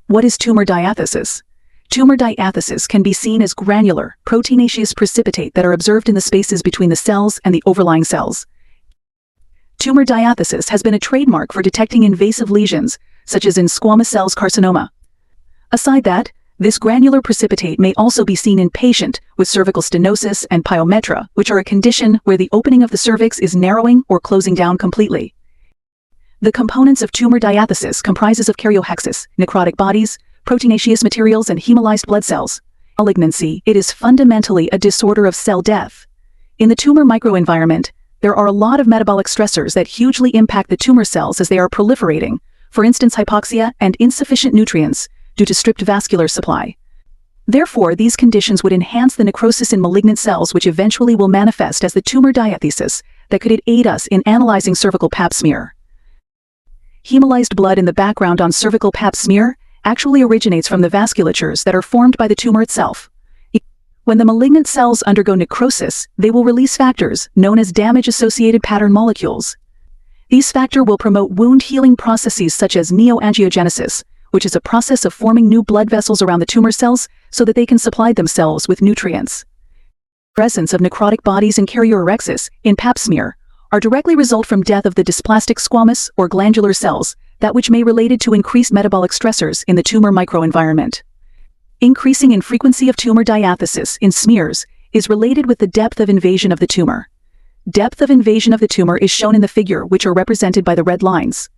What is tumor diathesis? Tumor diathesis can be seen as granular, proteinaceous precipitate that are observed in the spaces between the cells and the overlying cells. Tumor diathesis has been a trademark for detecting invasive lesions, such as in squamous cell carcinoma. Aside that, this granular precipitate may also be seen in patients with cervical stenosis and pyometra, which are a condition where the opening of the cervix is narrowing or closing down completely. The components of tumor diathesis comprises of karyohexis, necrotic bodies, proteinaceous materials, and hemolyzed blood cells. Malignancy, it is fundamentally a disorder of cell death. In the tumor microenvironment, there are a lot of metabolic stressors that hugely impact the tumor cells as they are proliferating, for instance hypoxia and insufficient nutrients due to stripped vascular supply. Therefore, these conditions would enhance the necrosis in malignant cells, which eventually will manifest as the tumor diathesis that could aid us in analyzing cervical pap smear. Hemolyzed blood in the background on cervical pap smear actually originates from the vasculatures that are formed by the tumor itself. When the malignant cells undergo necrosis, they will release factors known as damage-associated pattern molecules. These factors will promote wound healing processes such as neoangiogenesis, which is a process of forming new blood vessels around the tumor cells so that they can supply themselves with nutrients. Presence of necrotic bodies and karyohexis in pap smear are directly result from death of the dysplastic squamous or glandular cells, that which may related to increased metabolic stressors in the tumor microenvironment. Increasing in frequency of tumor diathesis in smears is related with the depth of invasion of the tumor. Depth of invasion of the tumor is shown in the figure, which are represented by the red lines.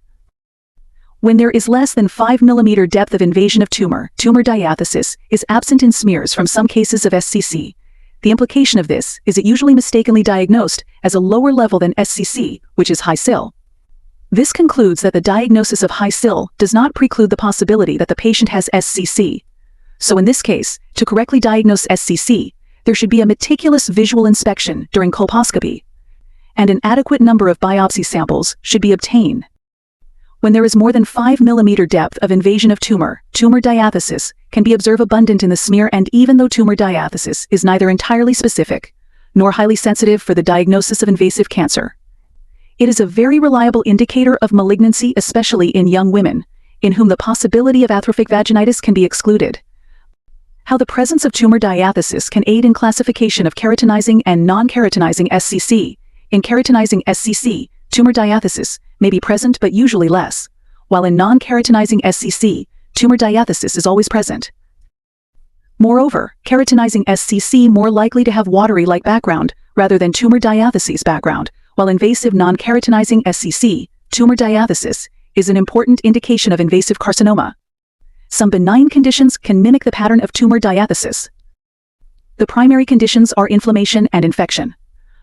When there is less than 5 mm depth of invasion of tumor diathesis is absent in smears from some cases of SCC. The implication of this is it usually mistakenly diagnosed as a lower level than SCC, which is high SIL. This concludes that the diagnosis of high SIL does not preclude the possibility that the patient has SCC. So in this case, to correctly diagnose SCC, there should be a meticulous visual inspection during colposcopy, and an adequate number of biopsy samples should be obtained. When there is more than 5 mm depth of invasion of tumor diathesis can be observed abundant in the smear, and even though tumor diathesis is neither entirely specific nor highly sensitive for the diagnosis of invasive cancer, it is a very reliable indicator of malignancy, especially in young women, in whom the possibility of atrophic vaginitis can be excluded. How the presence of tumor diathesis can aid in classification of keratinizing and non-keratinizing SCC. In keratinizing SCC, tumor diathesis may be present but usually less, while in non-keratinizing SCC, tumor diathesis is always present. Moreover, keratinizing SCC more likely to have watery-like background rather than tumor diathesis background, while invasive non-keratinizing SCC, tumor diathesis, is an important indication of invasive carcinoma. Some benign conditions can mimic the pattern of tumor diathesis. The primary conditions are inflammation and infection.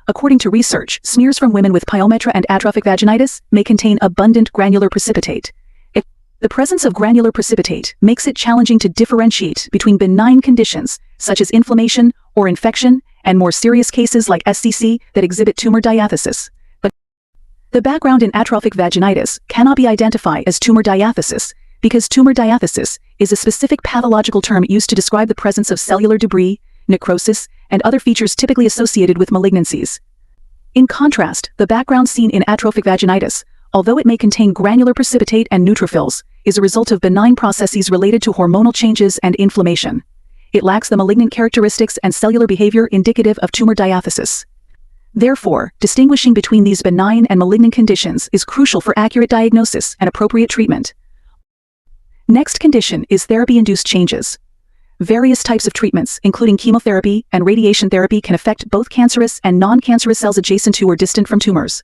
According to research, smears from women with pyometra and atrophic vaginitis may contain abundant granular precipitate. The presence of granular precipitate makes it challenging to differentiate between benign conditions, such as inflammation or infection, and more serious cases like SCC that exhibit tumor diathesis. But the background in atrophic vaginitis cannot be identified as tumor diathesis, because tumor diathesis is a specific pathological term used to describe the presence of cellular debris, necrosis, and other features typically associated with malignancies. In contrast, the background seen in atrophic vaginitis, although it may contain granular precipitate and neutrophils, is a result of benign processes related to hormonal changes and inflammation. It lacks the malignant characteristics and cellular behavior indicative of tumor diathesis. Therefore, distinguishing between these benign and malignant conditions is crucial for accurate diagnosis and appropriate treatment. Next condition is therapy-induced changes. Various types of treatments, including chemotherapy and radiation therapy, can affect both cancerous and non-cancerous cells adjacent to or distant from tumors.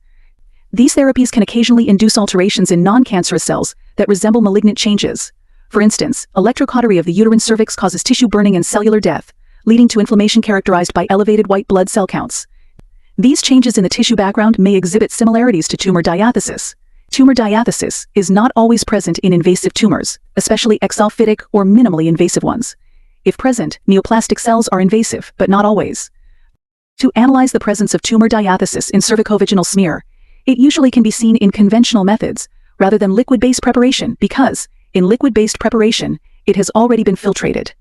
These therapies can occasionally induce alterations in non-cancerous cells that resemble malignant changes. For instance, electrocautery of the uterine cervix causes tissue burning and cellular death, leading to inflammation characterized by elevated white blood cell counts. These changes in the tissue background may exhibit similarities to tumor diathesis. Tumor diathesis is not always present in invasive tumors, especially exophytic or minimally invasive ones. If present, neoplastic cells are invasive, but not always. To analyze the presence of tumor diathesis in cervicovaginal smear, it usually can be seen in conventional methods, rather than liquid-based preparation, because, in liquid-based preparation, it has already been filtrated.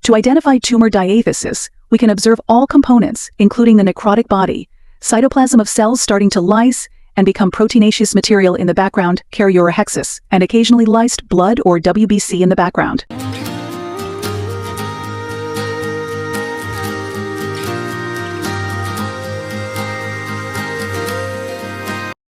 To identify tumor diathesis, we can observe all components, including the necrotic body, cytoplasm of cells starting to lyse, and become proteinaceous material in the background, karyorrhexis, and occasionally lysed blood or WBC in the background.